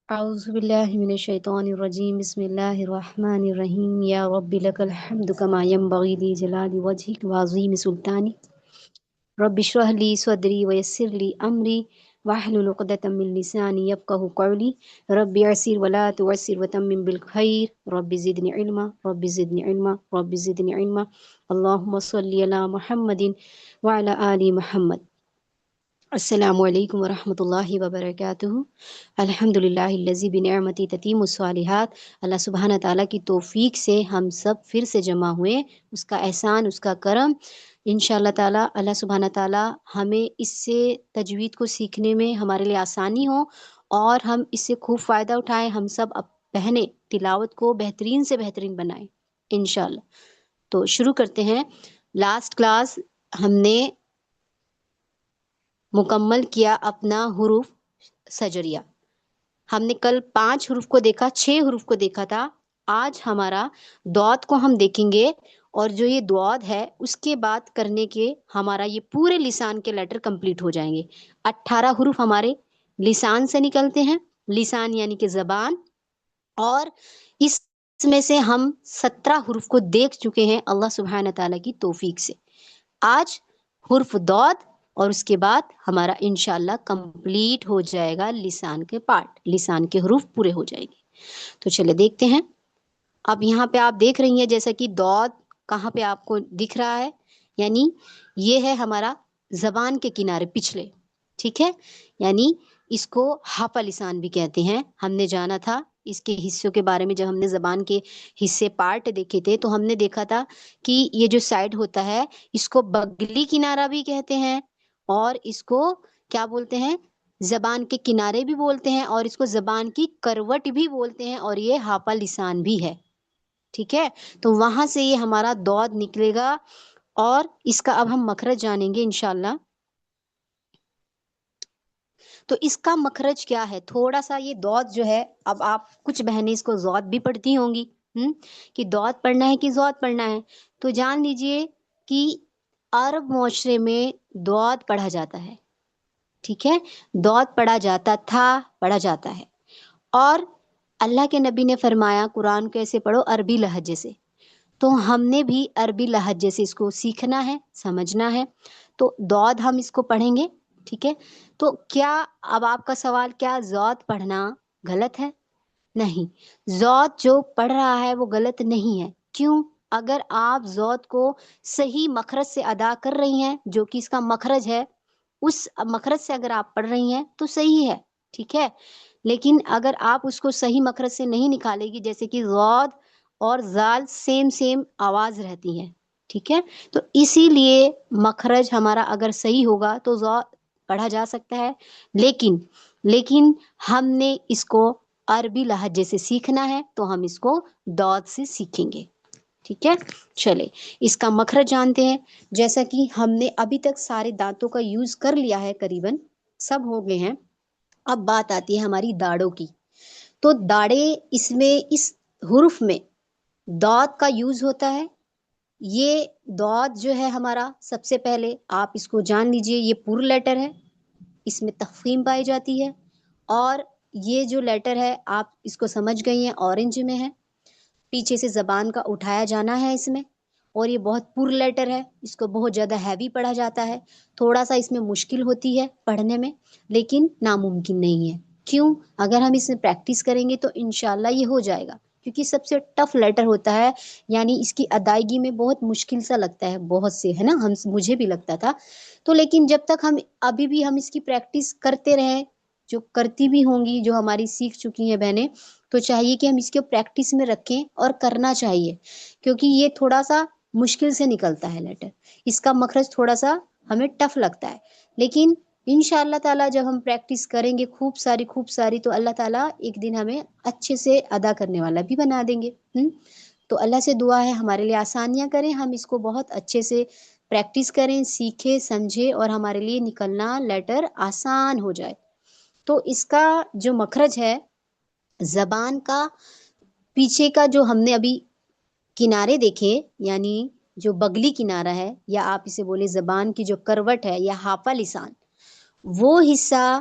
أعوذ بالله من الشيطان الرجيم بسم الله الرحمن الرحيم يا رب لك الحمد كما ينبغي لجلال وجهك وعظيم سلطانك رب اشرح لي صدري ويسر لي أمري واحلل عقدة من لساني يفقهوا قولي رب يسر ولا تعسر وتمم بالخير رب زدني علما رب زدني علما رب زدني علما اللهم صل على محمد وعلى آل محمد. السلام علیکم ورحمۃ اللہ وبرکاتہ. الحمدللہ الذی بنعمتی تتیم الصالحات. اللہ سبحانہ تعالیٰ کی توفیق سے ہم سب پھر سے جمع ہوئے، اس کا احسان، اس کا کرم. انشاءاللہ تعالیٰ اللہ سبحانہ تعالیٰ ہمیں اس سے تجوید کو سیکھنے میں ہمارے لیے آسانی ہو اور ہم اس سے خوب فائدہ اٹھائیں. ہم سب بہنیں تلاوت کو بہترین سے بہترین بنائیں انشاءاللہ. تو شروع کرتے ہیں. لاسٹ کلاس ہم نے مکمل کیا اپنا حروف سجریہ. ہم نے کل 5 حروف کو دیکھا، 6 حروف کو دیکھا تھا. آج ہمارا دعوت کو ہم دیکھیں گے، اور جو یہ دعوت ہے اس کے بعد کرنے کے ہمارا یہ پورے لسان کے لیٹر کمپلیٹ ہو جائیں گے. 18 حروف ہمارے لسان سے نکلتے ہیں، لسان یعنی کہ زبان، اور اس میں سے ہم 17 حروف کو دیکھ چکے ہیں اللہ سبحانہ تعالیٰ کی توفیق سے. آج حرف دعوت اور اس کے بعد ہمارا انشاءاللہ کمپلیٹ ہو جائے گا لسان کے پارٹ، لسان کے حروف پورے ہو جائیں گے. تو چلے دیکھتے ہیں. اب یہاں پہ آپ دیکھ رہی ہیں جیسا کہ دعوت کہاں پہ آپ کو دکھ رہا ہے، یعنی یہ ہے ہمارا زبان کے کنارے پچھلے، ٹھیک ہے. یعنی اس کو ہاپا لسان بھی کہتے ہیں. ہم نے جانا تھا اس کے حصوں کے بارے میں، جب ہم نے زبان کے حصے پارٹ دیکھے تھے تو ہم نے دیکھا تھا کہ یہ جو سائڈ ہوتا ہے اس کو بغلی کنارہ بھی کہتے ہیں، اور اس کو کیا بولتے ہیں، زبان کے کنارے بھی بولتے ہیں، اور اس کو زبان کی کروٹ بھی بولتے ہیں، اور یہ ہاپا لسان بھی ہے، ٹھیک ہے. تو وہاں سے یہ ہمارا دعوت نکلے گا، اور اس کا اب ہم مخرج جانیں گے انشاءاللہ. تو اس کا مخرج کیا ہے، تھوڑا سا یہ دعوت جو ہے، اب آپ کچھ بہنیں اس کو ضاد بھی پڑھتی ہوں گی کہ دعوت پڑھنا ہے کہ ضاد پڑھنا ہے. تو جان لیجئے کہ عرب معاشرے میں دعوت پڑھا جاتا ہے، ٹھیک ہے. دعوت پڑھا جاتا تھا، پڑھا جاتا ہے، اور اللہ کے نبی نے فرمایا قرآن کو ایسے پڑھو عربی لہجے سے. تو ہم نے بھی عربی لہجے سے اس کو سیکھنا ہے، سمجھنا ہے. تو دعوت ہم اس کو پڑھیں گے، ٹھیک ہے. تو کیا اب آپ کا سوال، کیا ضاد پڑھنا غلط ہے؟ نہیں، ضاد جو پڑھ رہا ہے وہ غلط نہیں ہے. کیوں؟ اگر آپ ضاد کو صحیح مخرج سے ادا کر رہی ہیں، جو کہ اس کا مخرج ہے، اس مخرج سے اگر آپ پڑھ رہی ہیں تو صحیح ہے، ٹھیک ہے. لیکن اگر آپ اس کو صحیح مخرج سے نہیں نکالے گی، جیسے کہ ضاد اور زال سیم آواز رہتی ہے، ٹھیک ہے. تو اسی لیے مخرج ہمارا اگر صحیح ہوگا تو ضاد پڑھا جا سکتا ہے. لیکن ہم نے اس کو عربی لہجے سے سیکھنا ہے، تو ہم اس کو دعوت سے سیکھیں گے، ٹھیک ہے. چلے اس کا مخرج جانتے ہیں. جیسا کہ ہم نے ابھی تک سارے دانتوں کا یوز کر لیا ہے، قریباً سب ہو گئے ہیں. اب بات آتی ہے ہماری داڑوں کی. تو داڑے، اس میں اس حرف میں دعوت کا یوز ہوتا ہے. یہ دعوت جو ہے ہمارا، سب سے پہلے آپ اس کو جان لیجئے یہ پور لیٹر ہے، اس میں تفخیم پائی جاتی ہے. اور یہ جو لیٹر ہے آپ اس کو سمجھ گئی ہیں، اورنج میں ہے، پیچھے سے زبان کا اٹھایا جانا ہے اس میں. اور یہ بہت پور لیٹر ہے، اس کو بہت زیادہ ہیوی پڑھا جاتا ہے. تھوڑا سا اس میں مشکل ہوتی ہے پڑھنے میں، لیکن ناممکن نہیں ہے. کیوں؟ اگر ہم اس میں پریکٹس کریں گے تو انشاءاللہ یہ ہو جائے گا، کیونکہ سب سے ٹف لیٹر ہوتا ہے. یعنی اس کی ادائیگی میں بہت مشکل سا لگتا ہے، بہت سے ہے نا، مجھے بھی لگتا تھا. تو لیکن جب تک ہم ابھی بھی ہم اس کی پریکٹس کرتے رہیں، جو کرتی بھی ہوں گی، جو ہماری سیکھ چکی ہیں بہنیں، تو چاہیے کہ ہم اس کو پریکٹس میں رکھیں، اور کرنا چاہیے، کیونکہ یہ تھوڑا سا مشکل سے نکلتا ہے لیٹر. اس کا مخرج تھوڑا سا ہمیں ٹف لگتا ہے. لیکن انشاءاللہ تعالیٰ جب ہم پریکٹس کریں گے خوب ساری، تو اللہ تعالیٰ ایک دن ہمیں اچھے سے ادا کرنے والا بھی بنا دیں گے. تو اللہ سے دعا ہے ہمارے لیے آسانیاں کریں، ہم اس کو بہت اچھے سے پریکٹس کریں، سیکھیں، سمجھیں، اور ہمارے لیے نکلنا لیٹر آسان ہو جائے. تو اس کا جو مخرج ہے، زبان کا پیچھے کا جو ہم نے ابھی کنارے دیکھے، یعنی جو بغلی کنارہ ہے، یا آپ اسے بولے زبان کی جو کروٹ ہے یا ہاپا لسان، وہ حصہ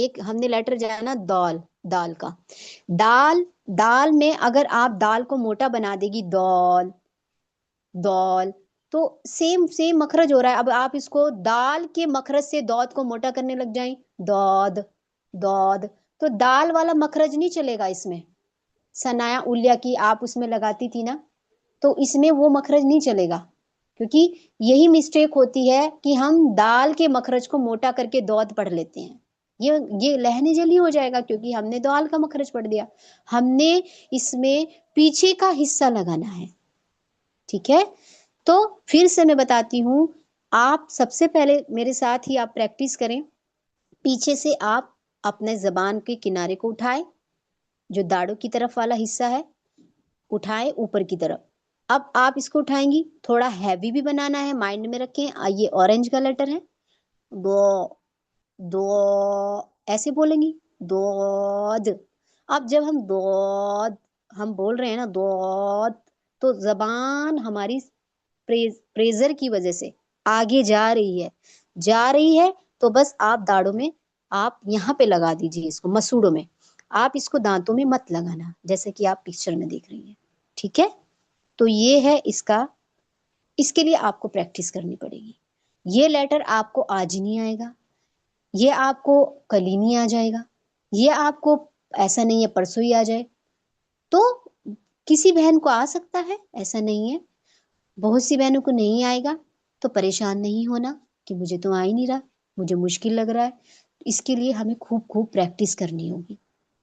ایک ہم نے لیٹر جانا دال کا، دال میں اگر آپ دال کو موٹا بنا دے گی دال تو سیم مخرج ہو رہا ہے. اب آپ اس کو دال کے مخرج سے دود کو موٹا کرنے لگ جائیں، دود تو دال والا مخرج نہیں چلے گا اس میں. ثنایا اولیا کی آپ اس میں لگاتی تھی نا، تو اس میں وہ مخرج نہیں چلے گا، کیونکہ یہی مسٹیک ہوتی ہے کہ ہم دال کے مخرج کو موٹا کر کے دود پڑھ لیتے ہیں. یہ لہنے جلی ہو جائے گا کیونکہ ہم نے دال کا مخرج پڑھ دیا. ہم نے اس میں پیچھے کا حصہ لگانا ہے. ٹھیک ہے، تو پھر سے میں بتاتی ہوں، آپ سب سے پہلے میرے ساتھ ہی آپ پریکٹس کریں. پیچھے سے آپ اپنے زبان کے کنارے کو اٹھائیں، جو داڑوں کی طرف والا حصہ ہے اٹھائیں اوپر کی طرف. اب آپ اس کو اٹھائیں گی، تھوڑا ہیوی بھی بنانا ہے، مائنڈ میں رکھیں. یہ اورنج کا لیٹر ہے، دو ایسے بولیں گی، دود. اب جب ہم دود ہم بول رہے ہیں نا دود، تو زبان ہماری پریزر کی وجہ سے آگے جا رہی ہے تو بس آپ داڑوں میں آپ یہاں پہ لگا دیجئے، اس کو مسوڑوں میں. آپ اس کو دانتوں میں مت لگانا، جیسے کہ آپ پکچر میں دیکھ رہی ہیں. ٹھیک ہے، تو یہ ہے اس کے لیے آپ کو پریکٹس کرنی پڑے گی. یہ لیٹر آپ کو آج نہیں آئے گا، یہ آپ کو کل ہی نہیں آ جائے گا، یہ آپ کو ایسا نہیں ہے پرسوں ہی آ جائے. تو کسی بہن کو آ سکتا ہے، ایسا نہیں ہے. بہت سی بہنوں کو نہیں آئے گا، تو پریشان نہیں ہونا کہ مجھے تو آ ہی نہیں رہا، مجھے مشکل لگ رہا ہے. اس کے لیے ہمیں خوب پریکٹس کرنی ہوگی.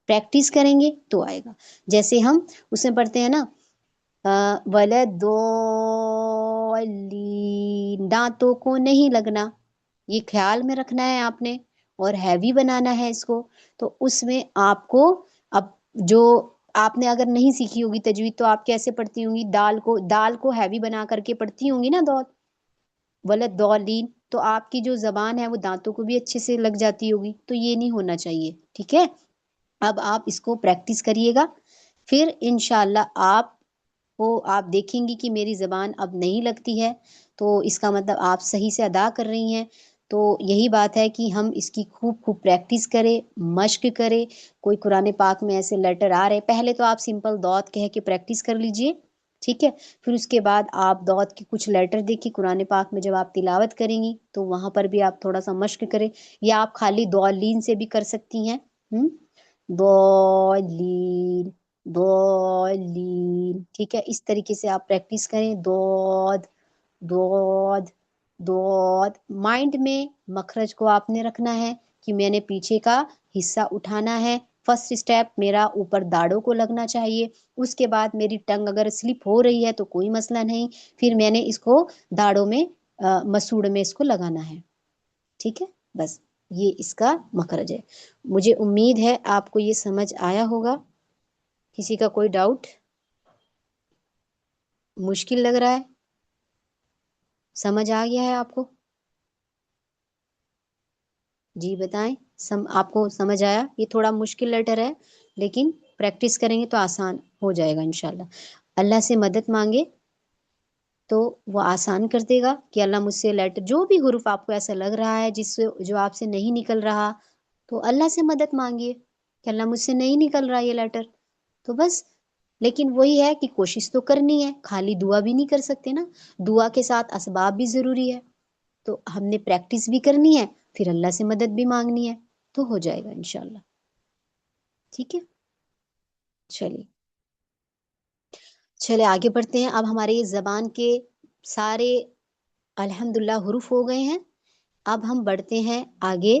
پریکٹس کریں گے تو آئے گا. جیسے ہم اس میں پڑھتے ہیں نا، ولدالین، دانتوں کو نہیں لگنا، یہ خیال میں رکھنا ہے آپ نے، اور ہیوی بنانا ہے اس کو. تو اس میں آپ کو اب جو آپ نے اگر نہیں سیکھی ہوگی تجوید، تو آپ کیسے پڑھتی ہوں گی؟ دال کو ہیوی بنا کر کے پڑھتی ہوں گی نا، ولدالین. تو آپ کی جو زبان ہے وہ دانتوں کو بھی اچھے سے لگ جاتی ہوگی، تو یہ نہیں ہونا چاہیے. ٹھیک ہے، اب آپ اس کو پریکٹس کریے گا، پھر انشاءاللہ آپ دیکھیں گی کہ میری زبان اب نہیں لگتی ہے، تو اس کا مطلب آپ صحیح سے ادا کر رہی ہیں. تو یہی بات ہے کہ ہم اس کی خوب پریکٹس کریں، مشق کریں. کوئی قرآن پاک میں ایسے لیٹر آ رہے، پہلے تو آپ سمپل دود کہہ کے پریکٹس کر لیجئے. ٹھیک ہے، پھر اس کے بعد آپ دود کے کچھ لیٹر دیکھیں قرآن پاک میں، جب آپ تلاوت کریں گی تو وہاں پر بھی آپ تھوڑا سا مشق کریں، یا آپ خالی دالین سے بھی کر سکتی ہیں. دالین، دالین. ٹھیک ہے، اس طریقے سے آپ پریکٹس کریں. دود دود دود. مائنڈ میں مخرج کو آپ نے رکھنا ہے کہ میں نے پیچھے کا حصہ اٹھانا ہے. فرسٹ سٹیپ میرا اوپر داڑوں کو لگنا چاہیے. اس کے بعد میری ٹنگ اگر سلپ ہو رہی ہے تو کوئی مسئلہ نہیں، پھر میں نے اس کو داڑوں میں مسوڑ میں اس کو لگانا ہے. ٹھیک ہے، بس یہ اس کا مخرج ہے. مجھے امید ہے آپ کو یہ سمجھ آیا ہوگا. کسی کا کوئی ڈاؤٹ؟ مشکل لگ رہا ہے؟ سمجھ آ گیا ہے آپ کو؟ جی بتائیں، آپ کو سمجھ آیا؟ یہ تھوڑا مشکل لیٹر ہے، لیکن پریکٹس کریں گے تو آسان ہو جائے گا انشاءاللہ. اللہ سے مدد مانگے تو وہ آسان کر دے گا کہ اللہ مجھ سے لیٹر، جو بھی حروف آپ کو ایسا لگ رہا ہے جو آپ سے نہیں نکل رہا، تو اللہ سے مدد مانگیے کہ اللہ مجھ سے نہیں نکل رہا یہ لیٹر. تو بس، لیکن وہی ہے کہ کوشش تو کرنی ہے، خالی دعا بھی نہیں کر سکتے نا، دعا کے ساتھ اسباب بھی ضروری ہے. تو ہم نے پریکٹس بھی کرنی ہے، پھر اللہ سے مدد بھی مانگنی ہے، تو ہو جائے گا انشاءاللہ. ٹھیک ہے، چلے آگے بڑھتے ہیں. اب ہمارے زبان کے سارے الحمدللہ حروف ہو گئے ہیں. اب ہم بڑھتے ہیں آگے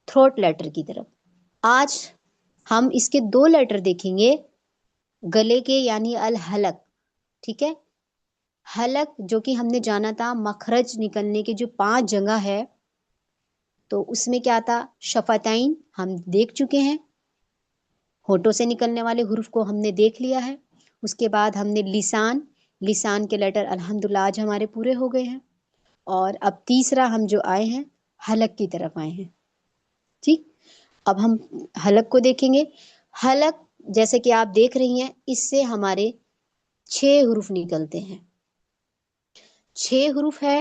تھروٹ لیٹر کی طرف. آج ہم اس کے 2 لیٹر دیکھیں گے گلے کے، یعنی الحلق. ٹھیک ہے، حلق جو کہ ہم نے جانا تھا مخرج نکلنے کے جو 5 جگہ ہے، تو اس میں کیا تھا؟ شفتین ہم دیکھ چکے ہیں، ہونٹوں سے نکلنے والے حروف کو ہم نے دیکھ لیا ہے. اس کے بعد ہم نے لسان کے لیٹر الحمدللہ آج ہمارے پورے ہو گئے ہیں. اور اب تیسرا ہم جو آئے ہیں حلق کی طرف آئے ہیں. ٹھیک، اب ہم حلق کو دیکھیں گے. حلق جیسے کہ آپ دیکھ رہی ہیں، اس سے ہمارے 6 حروف نکلتے ہیں. 6 حروف ہے،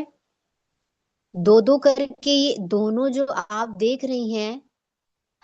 2 کر کے. یہ دونوں جو آپ دیکھ رہی ہیں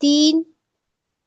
3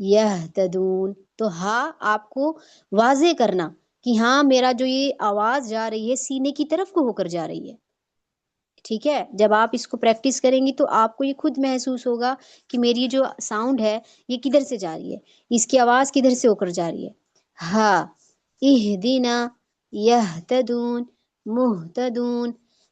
یہتدون، تو ہاں آپ کو واضح کرنا کہ ہاں میرا جو یہ آواز جا رہی ہے سینے کی طرف کو ہو کر جا رہی ہے. ٹھیک ہے، جب آپ اس کو پریکٹس کریں گی تو آپ کو یہ خود محسوس ہوگا کہ میری جو ساؤنڈ ہے یہ کدھر سے جا رہی ہے، اس کی آواز کدھر سے ہو کر جا رہی ہے. ہا اہدنا یہتدون مہتدون،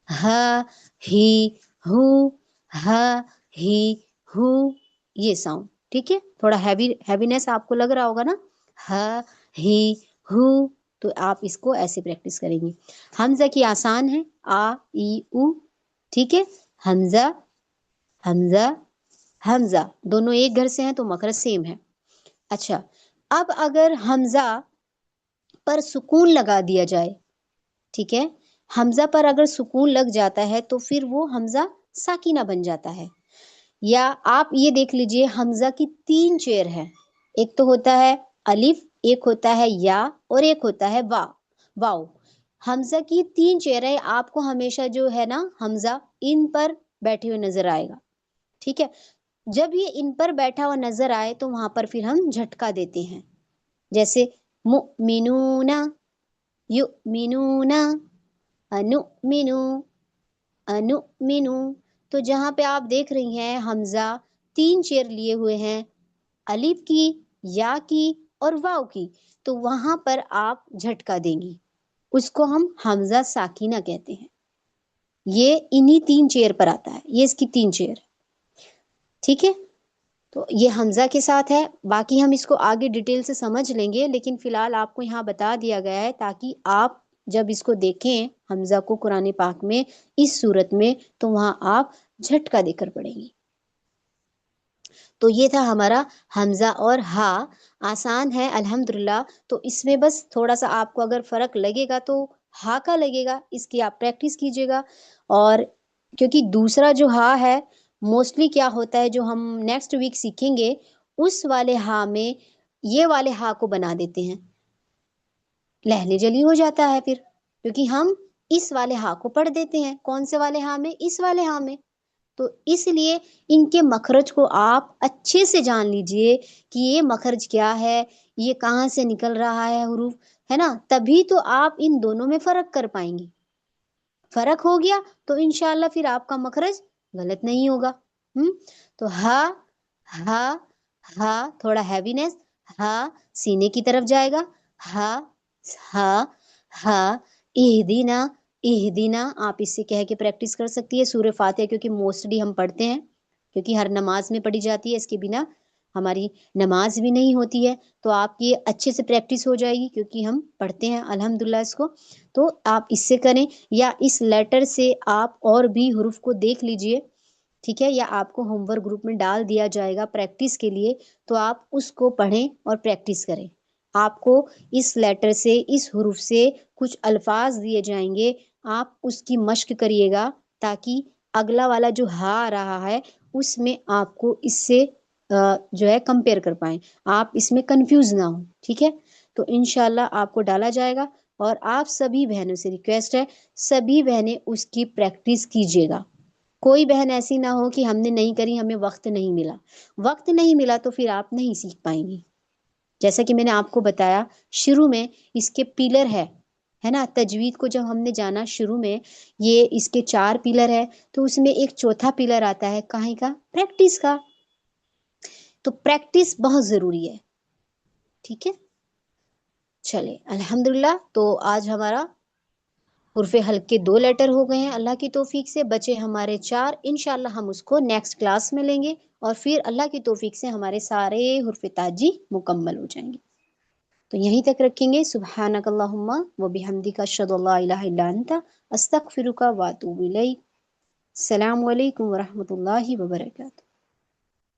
ہا ہی ہو، ہا ہی ہو، یہ ساؤنڈ. ٹھیک ہے، تھوڑا ہیوینس آپ کو لگ رہا ہوگا نا، ہا ہی ہو، تو آپ اس کو ایسے پریکٹس کریں گی. حمزہ کی آسان ہے، آ ای او. ٹھیک ہے، حمزہ حمزہ حمزہ دونوں ایک گھر سے ہیں تو مخرج سیم ہے. اچھا، اب اگر حمزہ پر سکون لگا دیا جائے، ٹھیک ہے، حمزہ پر اگر سکون لگ جاتا ہے تو پھر وہ حمزہ ساکینہ بن جاتا ہے. یا آپ یہ دیکھ لیجئے حمزہ کی 3 چیر ہے، ایک تو ہوتا ہے الف، ایک ہوتا ہے یا، اور ایک ہوتا ہے واو. حمزہ کی 3 چہرے آپ کو ہمیشہ جو ہے نا حمزہ ان پر بیٹھے ہوئے نظر آئے گا. ٹھیک ہے، جب یہ ان پر بیٹھا ہوا نظر آئے تو وہاں پر پھر ہم جھٹکا دیتے ہیں، جیسے مؤمنون، یؤمنون، انؤمنو، انؤمنو. تو جہاں پہ آپ دیکھ رہی ہیں حمزہ 3 چیر لیے ہوئے ہیں، الف کی، یا کی اور واو کی، تو وہاں پر آپ جھٹکا دیں گی، اس کو ہم حمزہ ساکینہ کہتے ہیں. یہ انہی 3 چیر پر آتا ہے، یہ اس کی 3 چیر. ٹھیک ہے، تو یہ حمزہ کے ساتھ ہے، باقی ہم اس کو آگے ڈیٹیل سے سمجھ لیں گے، لیکن فی الحال آپ کو یہاں بتا دیا گیا ہے تاکہ آپ جب اس کو دیکھیں حمزہ کو قرآن پاک میں اس صورت میں تو وہاں آپ جھٹکا دے کر پڑھیں گی. تو یہ تھا ہمارا حمزہ اور ہا. آسان ہے الحمدللہ. تو اس میں بس تھوڑا سا آپ کو اگر فرق لگے گا تو ہا کا لگے گا، اس کی آپ پریکٹس کیجئے گا. اور کیونکہ دوسرا جو ہا ہے موسٹلی کیا ہوتا ہے جو ہم نیکسٹ ویک سیکھیں گے، اس والے ہا میں یہ والے ہا کو بنا دیتے ہیں، لہنے جلی ہو جاتا ہے پھر، کیونکہ ہم اس والے ہا کو پڑھ دیتے ہیں. کون سے والے ہا میں؟ اس والے ہا میں. تو اس لیے ان کے مخرج کو آپ اچھے سے جان لیجئے کہ یہ مخرج کیا ہے، یہ کہاں سے نکل رہا ہے حروف، ہے نا، تبھی تو آپ ان دونوں میں فرق کر پائیں گی. فرق ہو گیا تو انشاءاللہ پھر آپ کا مخرج غلط نہیں ہوگا. تو ہا ہا ہا، تھوڑا ہیوینس، ہا سینے کی طرف جائے گا، ہا ہا ہا. اہدینا، اہدینا آپ اس سے کہہ کے پریکٹس کر سکتی ہے. سورہ فاتحہ کیونکہ موسٹلی ہم پڑھتے ہیں، کیونکہ ہر نماز میں پڑھی جاتی ہے، اس کے بنا ہماری نماز بھی نہیں ہوتی ہے. تو آپ کی اچھے سے پریکٹس ہو جائے گی کیونکہ ہم پڑھتے ہیں الحمدللہ اس کو. تو آپ اس سے کریں، یا اس لیٹر سے آپ اور بھی حروف کو دیکھ لیجئے. ٹھیک ہے، یا آپ کو ہوم ورک گروپ میں ڈال دیا جائے گا پریکٹس کے لیے، تو آپ اس کو پڑھیں اور پریکٹس کریں. آپ کو اس لیٹر سے، اس حروف سے کچھ الفاظ دیے جائیں گے، آپ اس کی مشق کریے گا تاکہ اگلا والا جو ہا آ رہا ہے اس میں آپ کو اس سے جو ہے کمپیئر کر پائیں، آپ اس میں کنفیوز نہ ہوں. ٹھیک ہے، تو انشاءاللہ آپ کو ڈالا جائے گا. اور آپ سبھی بہنوں سے ریکویسٹ ہے، سبھی بہنیں اس کی پریکٹس کیجیے گا. کوئی بہن ایسی نہ ہو کہ ہم نے نہیں کری، ہمیں وقت نہیں ملا. وقت نہیں ملا تو پھر آپ نہیں سیکھ پائیں گی. جیسا کہ میں نے آپ کو بتایا شروع میں اس کے پیلر ہے نا، تجوید کو جب ہم نے جانا شروع میں، یہ اس کے 4 پیلر ہے، تو اس میں ایک چوتھا پیلر آتا ہے کہیں کا؟ پریکٹس کا. تو پریکٹس بہت ضروری ہے. ٹھیک ہے، چلے الحمدللہ. تو آج ہمارا حروف حلق کے 2 لیٹر ہو گئے ہیں اللہ کی توفیق سے، بچے ہمارے 4. انشاءاللہ ہم اس کو نیکسٹ کلاس میں لیں گے اور پھر اللہ کی توفیق سے ہمارے سارے حروف تاجی مکمل ہو جائیں گے. تو یہیں تک رکھیں گے. سبحانک اللہم و بحمدک اشہد ان لا الہ الا انت استغفرک و اتوب الیک. السلام علیکم ورحمۃ اللہ وبرکاتہ.